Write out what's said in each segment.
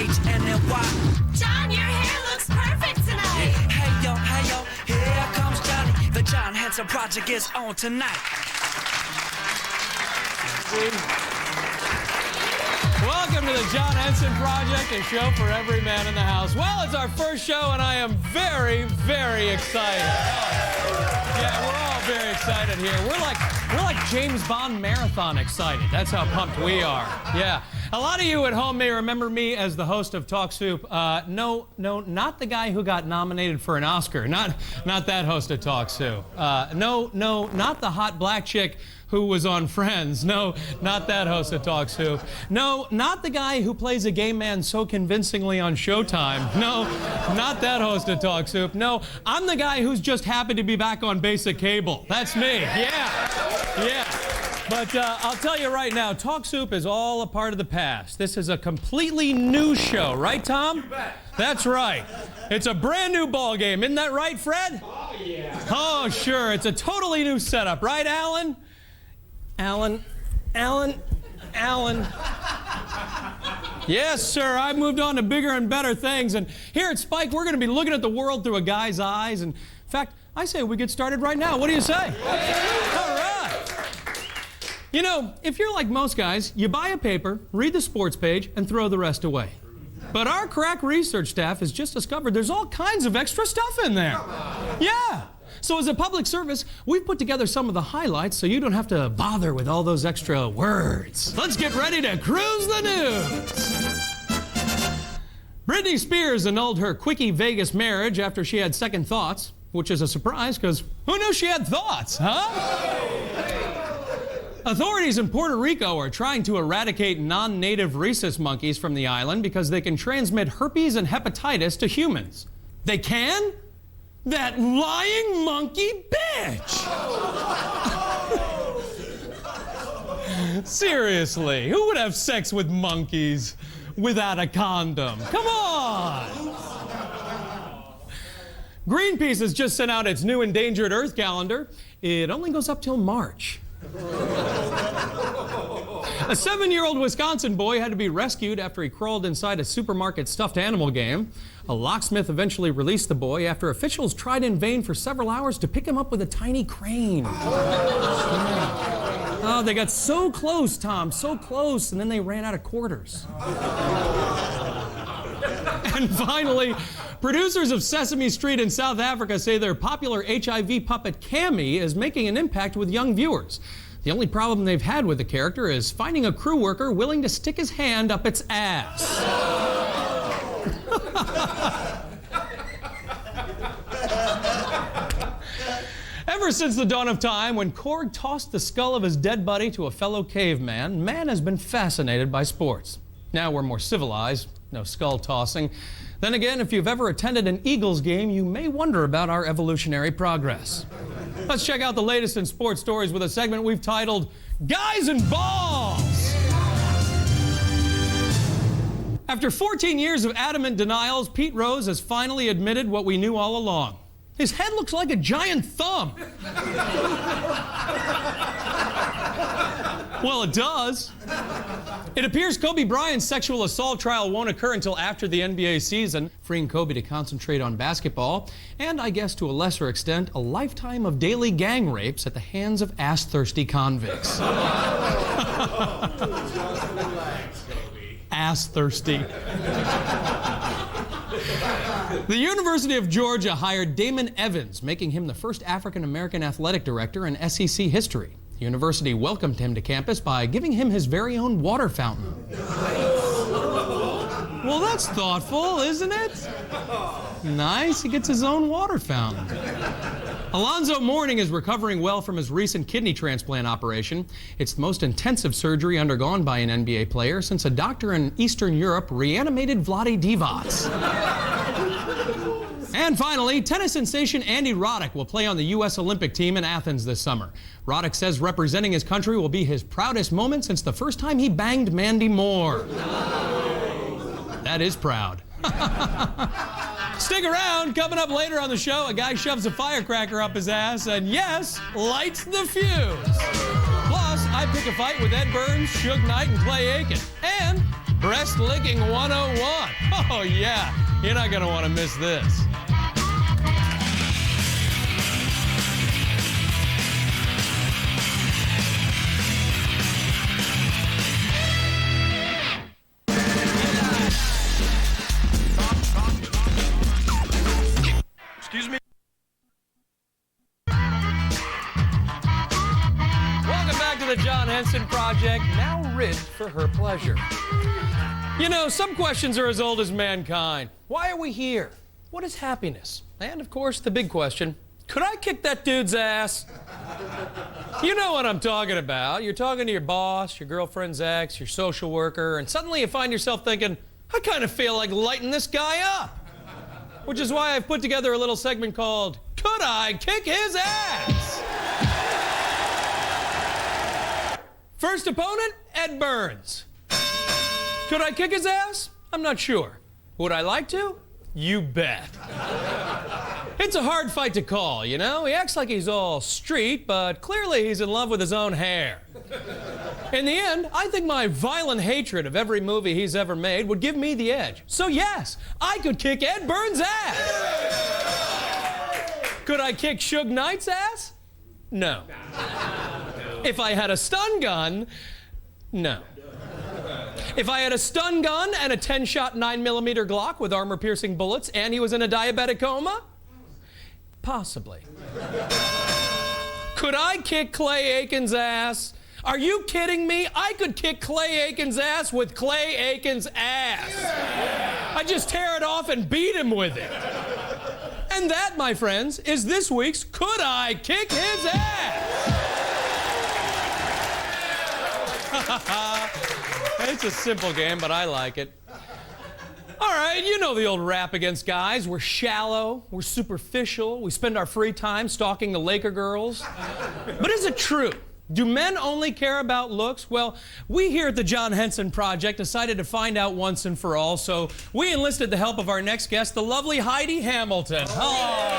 H-N-N-Y. John, your hair looks perfect tonight. Hey yo, here comes Johnny. The John Henson Project is on tonight. Welcome to the John Henson Project, a show for every man in the house. Well, it's our first show, and I am very, very excited. Yeah, we're all very excited here. We're like James Bond marathon excited. That's how pumped we are. Yeah. A lot of you at home may remember me as the host of Talk Soup. No, not the guy who got nominated for an Oscar. Not that host of Talk Soup. No, not the hot black chick who was on Friends. No, not that host of Talk Soup. No, not the guy who plays a gay man so convincingly on Showtime. No, not that host of Talk Soup. No, I'm the guy who's just happy to be back on basic cable. That's me. Yeah. But I'll tell you right now, Talk Soup is all a part of the past. This is a completely new show, right, Tom? You bet. That's right. It's a brand new ball game. Isn't that right, Fred? Oh, yeah. Oh, sure. It's a totally new setup, right, Alan? Alan. Yes, sir. I've moved on to bigger and better things. And here at Spike, we're going to be looking at the world through a guy's eyes. And in fact, I say we get started right now. What do you say? All right. You know, if you're like most guys, you buy a paper, read the sports page, and throw the rest away. But our crack research staff has just discovered there's all kinds of extra stuff in there. Yeah. So as a public service, we've put together some of the highlights so you don't have to bother with all those extra words. Let's get ready to cruise the news. Britney Spears annulled her quickie Vegas marriage after she had second thoughts, which is a surprise because who knew she had thoughts, huh? Authorities in Puerto Rico are trying to eradicate non-native rhesus monkeys from the island because they can transmit herpes and hepatitis to humans. They can? That lying monkey bitch! Seriously, who would have sex with monkeys without a condom? Come on! Greenpeace has just sent out its new Endangered Earth calendar. It only goes up till March. A 7-year-old Wisconsin boy had to be rescued after he crawled inside a supermarket stuffed animal game. A locksmith eventually released the boy after officials tried in vain for several hours to pick him up with a tiny crane. Oh, they got so close, Tom, so close, and then they ran out of quarters. And finally, producers of Sesame Street in South Africa say their popular HIV puppet Cammy is making an impact with young viewers. The only problem they've had with the character is finding a crew worker willing to stick his hand up its ass. Ever since the dawn of time, when Korg tossed the skull of his dead buddy to a fellow caveman, man has been fascinated by sports. Now we're more civilized, no skull tossing. Then again, if you've ever attended an Eagles game, you may wonder about our evolutionary progress. Let's check out the latest in sports stories with a segment we've titled, Guys and Balls! After 14 years of adamant denials, Pete Rose has finally admitted what we knew all along. His head looks like a giant thumb. Well, it does. It appears Kobe Bryant's sexual assault trial won't occur until after the NBA season, freeing Kobe to concentrate on basketball, and I guess to a lesser extent, a lifetime of daily gang rapes at the hands of ass-thirsty convicts. Ass-thirsty. The University of Georgia hired Damon Evans, making him the first African-American athletic director in SEC history. The university welcomed him to campus by giving him his very own water fountain. Well, that's thoughtful, isn't it? Nice, he gets his own water fountain. Alonzo Mourning is recovering well from his recent kidney transplant operation. It's the most intensive surgery undergone by an NBA player since a doctor in Eastern Europe reanimated Vlade Divac. And finally, tennis sensation Andy Roddick will play on the U.S. Olympic team in Athens this summer. Roddick says representing his country will be his proudest moment since the first time he banged Mandy Moore. That is proud. Stick around. Coming up later on the show, a guy shoves a firecracker up his ass and, yes, lights the fuse. Plus, I pick a fight with Ed Burns, Suge Knight, and Clay Aiken. And Breast licking 101. Oh, yeah. You're not going to want to miss this. Excuse me? Welcome back to the John Henson Project, now rigged for her pleasure. You know, some questions are as old as mankind. Why are we here? What is happiness? And, of course, the big question, could I kick that dude's ass? You know what I'm talking about. You're talking to your boss, your girlfriend's ex, your social worker, and suddenly you find yourself thinking, I kind of feel like lighting this guy up. Which is why I've put together a little segment called, Could I Kick His Ass? First opponent, Ed Burns. Could I kick his ass? I'm not sure. Would I like to? You bet. It's a hard fight to call, you know? He acts like he's all street, but clearly he's in love with his own hair. In the end, I think my violent hatred of every movie he's ever made would give me the edge. So yes, I could kick Ed Burns' ass. Could I kick Suge Knight's ass? No. If I had a stun gun, no. If I had a stun gun and a 10-shot 9mm Glock with armor-piercing bullets and he was in a diabetic coma? Possibly. Could I kick Clay Aiken's ass? Are you kidding me? I could kick Clay Aiken's ass with Clay Aiken's ass. I just tear it off and beat him with it. And that, my friends, is this week's Could I Kick His Ass? It's a simple game, but I like it. All right, you know the old rap against guys. We're shallow, we're superficial, we spend our free time stalking the Laker girls. But is it true? Do men only care about looks? Well, we here at the John Henson Project decided to find out once and for all, so we enlisted the help of our next guest, the lovely Heidi Hamilton. Oh,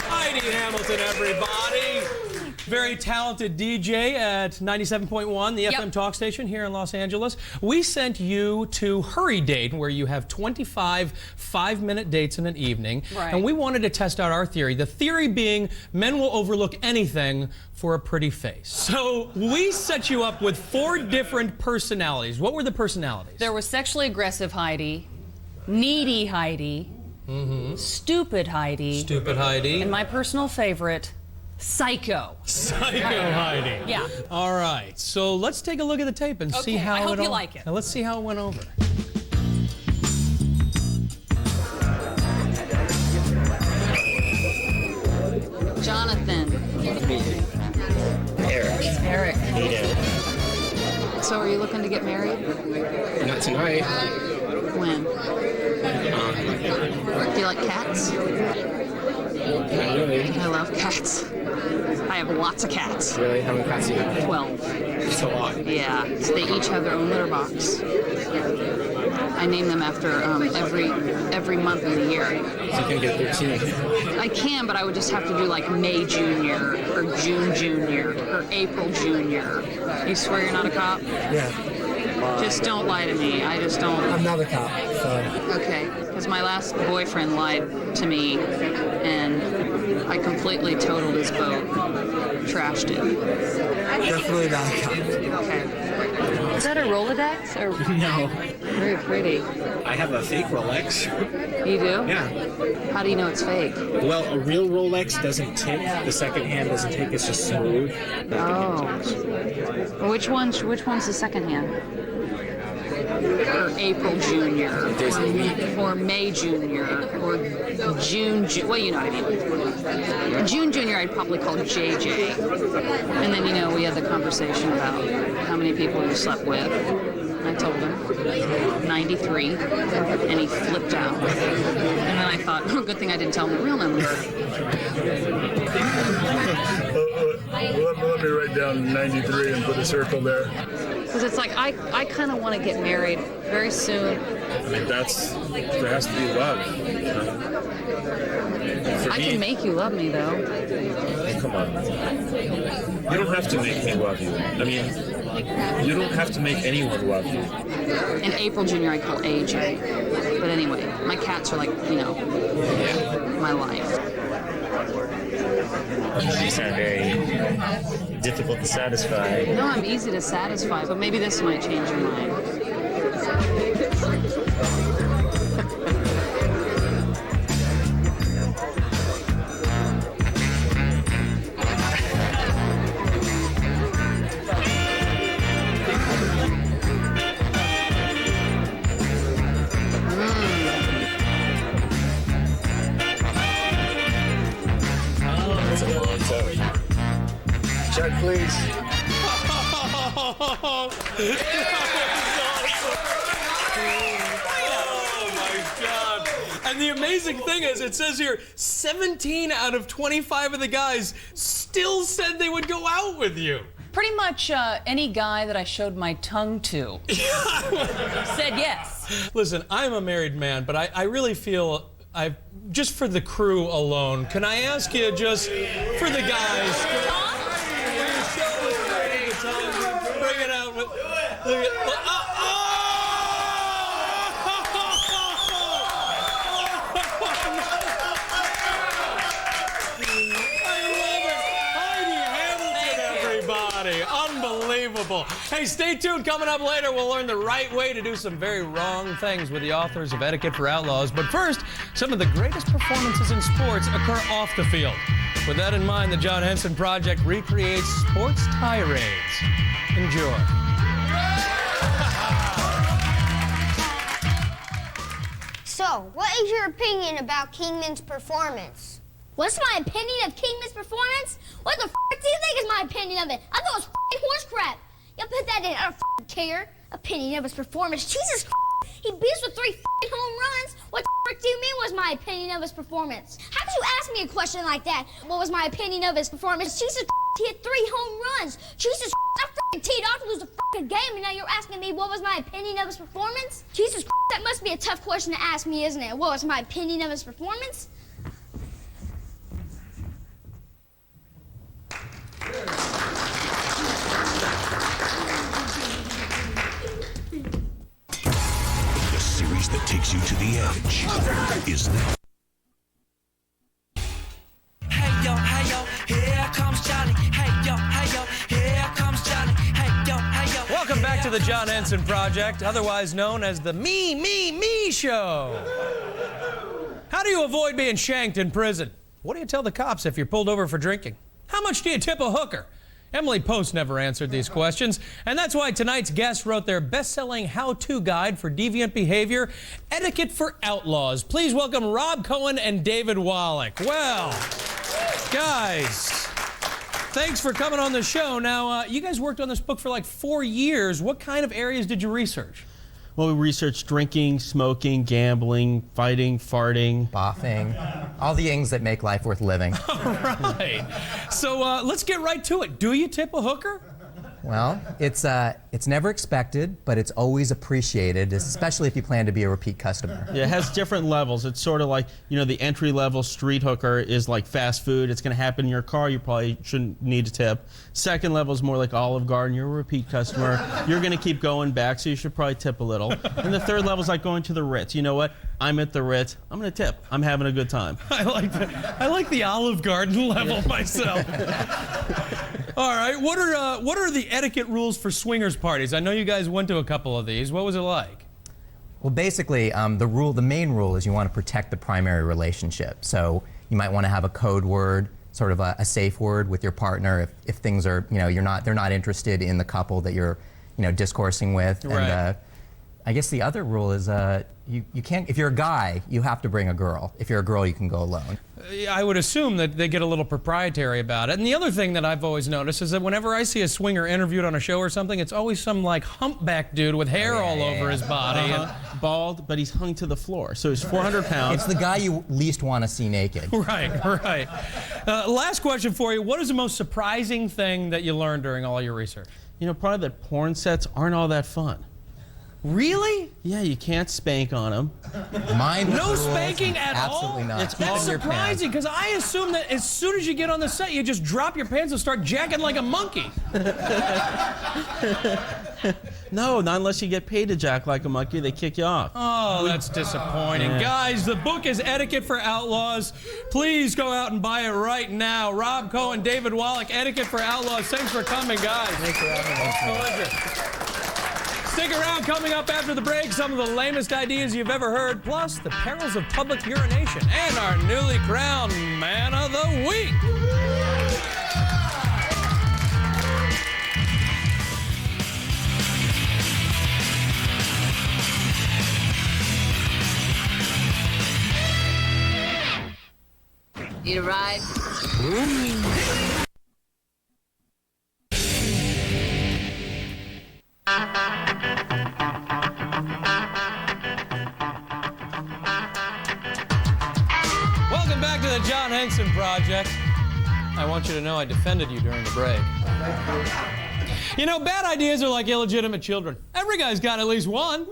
Heidi Hamilton, everybody. Very talented DJ at 97.1, the FM talk station here in Los Angeles. We sent you to Hurry Date, where you have 25 5-minute dates in an evening. Right. And we wanted to test out our theory. The theory being men will overlook anything for a pretty face. So we set you up with 4 different personalities. What were the personalities? There was sexually aggressive Heidi, needy Heidi, stupid Heidi, and my personal favorite, Psycho. Psycho Heidi. Yeah. All right. So let's take a look at the tape and see how I hope you like it. Now let's see how it went over. Jonathan. Eric. So are you looking to get married? Not tonight. When? Do you like cats? Not really. I love cats. I have lots of cats. Really? How many cats do you have? 12. It's a lot. Yeah. So they each have their own litter box. I name them after every month of the year. So you can get 13. I can, but I would just have to do like May Junior or June Junior or April Junior. You swear you're not a cop? Yeah. Just don't lie to me. I just don't. I'm not a cop, so. Okay, because my last boyfriend lied to me, and I completely totaled his boat, trashed it. Definitely not a cop. Okay. Is that a Rolodex? Or No. very pretty. I have a fake Rolex. You do? Yeah. How do you know it's fake? Well, a real Rolex doesn't tick. The second hand doesn't tick. It's just smooth. Oh. Well, which one's the second hand? Or April Junior, or May Junior, or June. Well, you know what I mean. June Junior, I'd probably call JJ. And then, you know, we had the conversation about how many people you slept with. I told him 93, and he flipped out. And then I thought, oh, good thing I didn't tell him the real number. Let me write down 93 and put a circle there. Because it's like, I kind of want to get married very soon. I mean, there has to be love. I can make you love me, though. Come on. You don't have to make me love you. I mean, you don't have to make anyone love you. In April Jr., I call AJ. But anyway, my cats are like, you know, my life. You sound very difficult to satisfy. No, I'm easy to satisfy, but maybe this might change your mind. Check, please. Oh my God. And the amazing thing is, it says here, 17 out of 25 of the guys still said they would go out with you. Pretty much any guy that I showed my tongue to said yes. Listen, I'm a married man, but I really feel just for the crew alone, can I ask you just for the guys? Bring it out. Look at, unbelievable. Hey, stay tuned. Coming up later, we'll learn the right way to do some very wrong things with the authors of Etiquette for Outlaws. But first, some of the greatest performances in sports occur off the field. With that in mind, the John Henson Project recreates sports tirades. Enjoy. So, what is your opinion about Kingman's performance? What's my opinion of Kingman's performance? What the f*** do you think is my opinion of it? I thought it was f***ing horse crap. Y'all put that in. I don't f***ing care. Opinion of his performance. Jesus Christ. He beat us with 3 f***ing home runs. What the f*** do you mean was my opinion of his performance? How could you ask me a question like that? What was my opinion of his performance? Jesus Christ, he hit 3 home runs. Jesus Christ, I f***ing teed off to lose the f***ing game, and now you're asking me what was my opinion of his performance? Jesus Christ, that must be a tough question to ask me, isn't it? What was my opinion of his performance? The series that takes you to the edge is now. Hey yo, here comes Johnny. Hey yo, here comes Johnny. Hey yo. Welcome back to the John Henson Project, otherwise known as the Me Show. How do you avoid being shanked in prison? What do you tell the cops if you're pulled over for drinking? How much do you tip a hooker? Emily Post never answered these questions, and that's why tonight's guests wrote their best-selling how-to guide for deviant behavior, Etiquette for Outlaws. Please welcome Rob Cohen and David Wallach. Well, guys, thanks for coming on the show. Now, you guys worked on this book for like 4 years. What kind of areas did you research? Well, we researched drinking, smoking, gambling, fighting, farting. Boffing. All the things that make life worth living. All right. So let's get right to it. Do you tip a hooker? Well, it's never expected, but it's always appreciated, especially if you plan to be a repeat customer. Yeah, it has different levels. It's sort of like, you know, the entry-level street hooker is like fast food. It's going to happen in your car. You probably shouldn't need to tip. Second level is more like Olive Garden. You're a repeat customer. You're going to keep going back, so you should probably tip a little. And the third level is like going to the Ritz. You know what? I'm at the Ritz. I'm going to tip. I'm having a good time. I like the Olive Garden level myself. All right. What are the etiquette rules for swingers parties? I know you guys went to a couple of these. What was it like? Well, basically, the main rule is you want to protect the primary relationship. So you might want to have a code word, sort of a safe word with your partner if things are, you know, they're not interested in the couple that you're, you know, discoursing with. Right. And I guess the other rule is you can't, if you're a guy, you have to bring a girl. If you're a girl, you can go alone. I would assume that they get a little proprietary about it. And the other thing that I've always noticed is that whenever I see a swinger interviewed on a show or something, it's always some like humpback dude with hair all over his body. And bald, but he's hung to the floor. So he's 400 pounds. It's the guy you least want to see naked. Right. Last question for you. What is the most surprising thing that you learned during all your research? You know, part of that porn sets aren't all that fun. Really? Yeah, you can't spank on them. No spanking at all? Absolutely not. It's That's surprising, because I assume that as soon as you get on the set, you just drop your pants and start jacking like a monkey. No, not unless you get paid to jack like a monkey. They kick you off. Oh, that's disappointing. Yeah. Guys, the book is Etiquette for Outlaws. Please go out and buy it right now. Rob Cohen, David Wallach, Etiquette for Outlaws. Thanks for coming, guys. Thanks for having us. Pleasure. Stick around. Coming up after the break, some of the lamest ideas you've ever heard, plus the perils of public urination, and our newly crowned Man of the Week. Need a ride? Welcome back to the John Henson Project. I want you to know I defended you during the break. You know, bad ideas are like illegitimate children. Every guy's got at least one.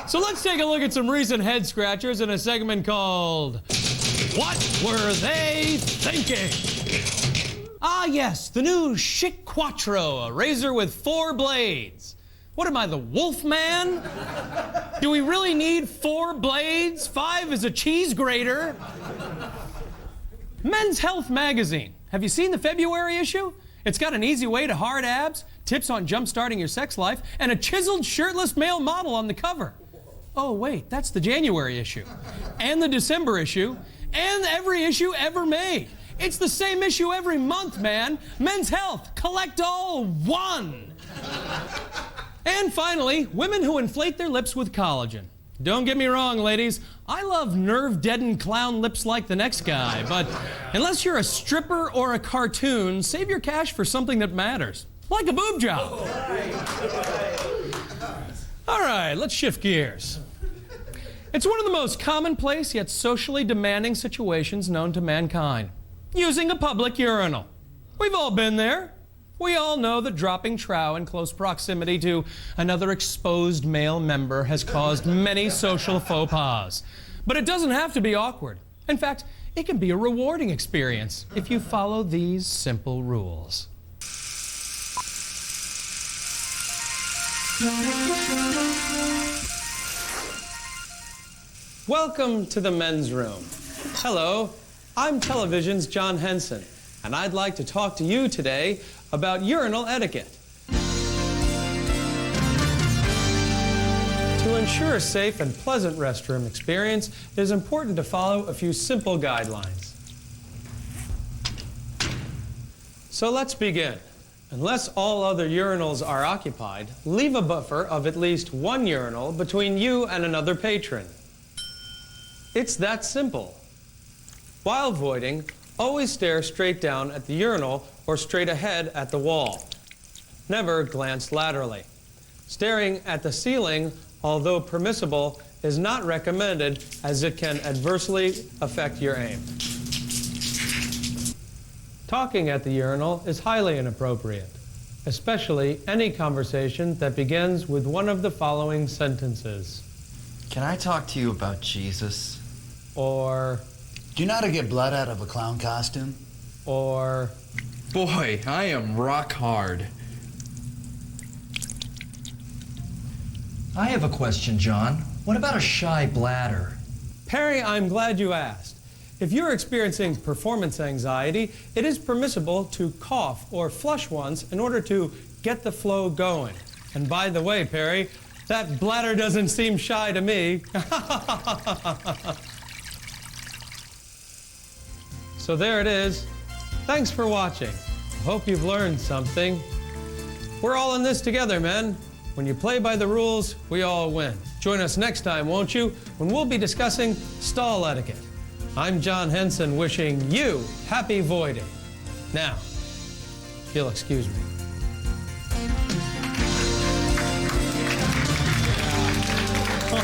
So let's take a look at some recent head scratchers in a segment called What Were They Thinking? Ah, yes, the new Chic Quattro, a razor with 4 blades. What am I, the Wolf Man? Do we really need 4 blades? 5 is a cheese grater. Men's Health magazine. Have you seen the February issue? It's got an easy way to hard abs, tips on jump-starting your sex life, and a chiseled shirtless male model on the cover. Oh, wait, that's the January issue. And the December issue. And every issue ever made. It's the same issue every month, man. Men's Health, collect all, 1. And finally, women who inflate their lips with collagen. Don't get me wrong, ladies. I love nerve-deadened clown lips like the next guy, but unless you're a stripper or a cartoon, save your cash for something that matters, like a boob job. All right, let's shift gears. It's one of the most commonplace yet socially demanding situations known to mankind. Using a public urinal. We've all been there. We all know that dropping trow in close proximity to another exposed male member has caused many social faux pas. But it doesn't have to be awkward. In fact, it can be a rewarding experience if you follow these simple rules. Welcome to the men's room. Hello, I'm television's John Henson, and I'd like to talk to you today about urinal etiquette. To ensure a safe and pleasant restroom experience, it is important to follow a few simple guidelines. So let's begin. Unless all other urinals are occupied, leave a buffer of at least 1 urinal between you and another patron. It's that simple. While voiding, always stare straight down at the urinal or straight ahead at the wall. Never glance laterally. Staring at the ceiling, although permissible, is not recommended as it can adversely affect your aim. Talking at the urinal is highly inappropriate, especially any conversation that begins with one of the following sentences. Can I talk to you about Jesus? Or... Do you know how to get blood out of a clown costume? Or... Boy, I am rock hard. I have a question, John. What about a shy bladder? Perry, I'm glad you asked. If you're experiencing performance anxiety, it is permissible to cough or flush once in order to get the flow going. And by the way, Perry, that bladder doesn't seem shy to me. So there it is. Thanks for watching. I hope you've learned something. We're all in this together, men. When you play by the rules, we all win. Join us next time, won't you, when we'll be discussing stall etiquette. I'm John Henson wishing you happy voiding. Now, if you'll excuse me.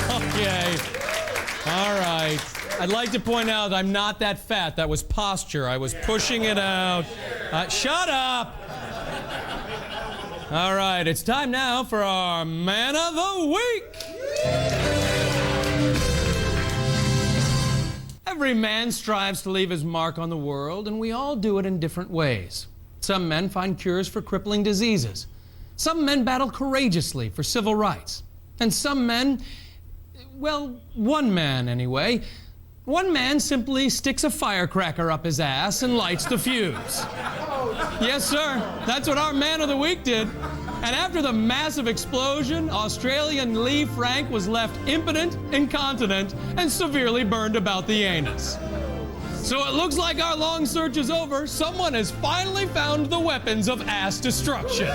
Okay. All right. I'd like to point out I'm not that fat. That was posture. I was pushing it out. Shut up! All right, it's time now for our Man of the Week. Every man strives to leave his mark on the world, and we all do it in different ways. Some men find cures for crippling diseases. Some men battle courageously for civil rights. And some men, well, one man anyway, one man simply sticks a firecracker up his ass and lights the fuse. Yes, sir, that's what our Man of the Week did. And after the massive explosion, Australian Lee Frank was left impotent, incontinent, and severely burned about the anus. So it looks like our long search is over. Someone has finally found the weapons of ass destruction.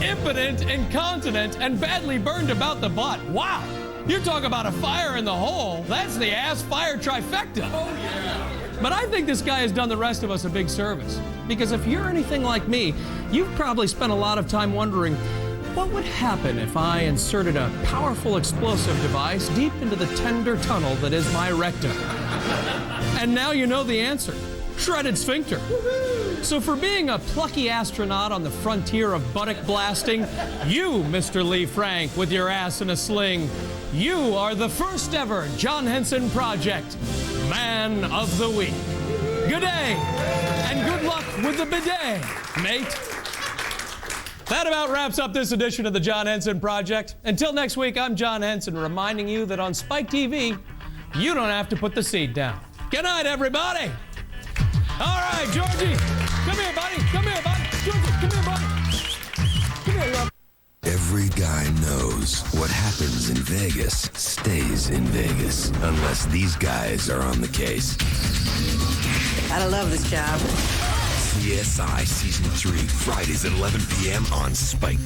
Impotent, incontinent, and badly burned about the butt. Wow! You talk about a fire in the hole. That's the ass fire trifecta. Oh, yeah. But I think this guy has done the rest of us a big service. Because if you're anything like me, you've probably spent a lot of time wondering, what would happen if I inserted a powerful explosive device deep into the tender tunnel that is my rectum? And now you know the answer. Shredded sphincter. So for being a plucky astronaut on the frontier of buttock blasting, you, Mr. Lee Frank, with your ass in a sling, you are the first ever John Henson Project Man of the Week. Good day, and good luck with the bidet, mate. That about wraps up this edition of the John Henson Project. Until next week, I'm John Henson, reminding you that on Spike TV, you don't have to put the seat down. Good night, everybody. All right, Georgie. Come here, buddy. Come here, buddy. Georgie, come here, buddy. Come here, love. Every guy knows what happens in Vegas stays in Vegas, unless these guys are on the case. Gotta love this job. CSI Season 3, Fridays at 11 p.m. on Spike.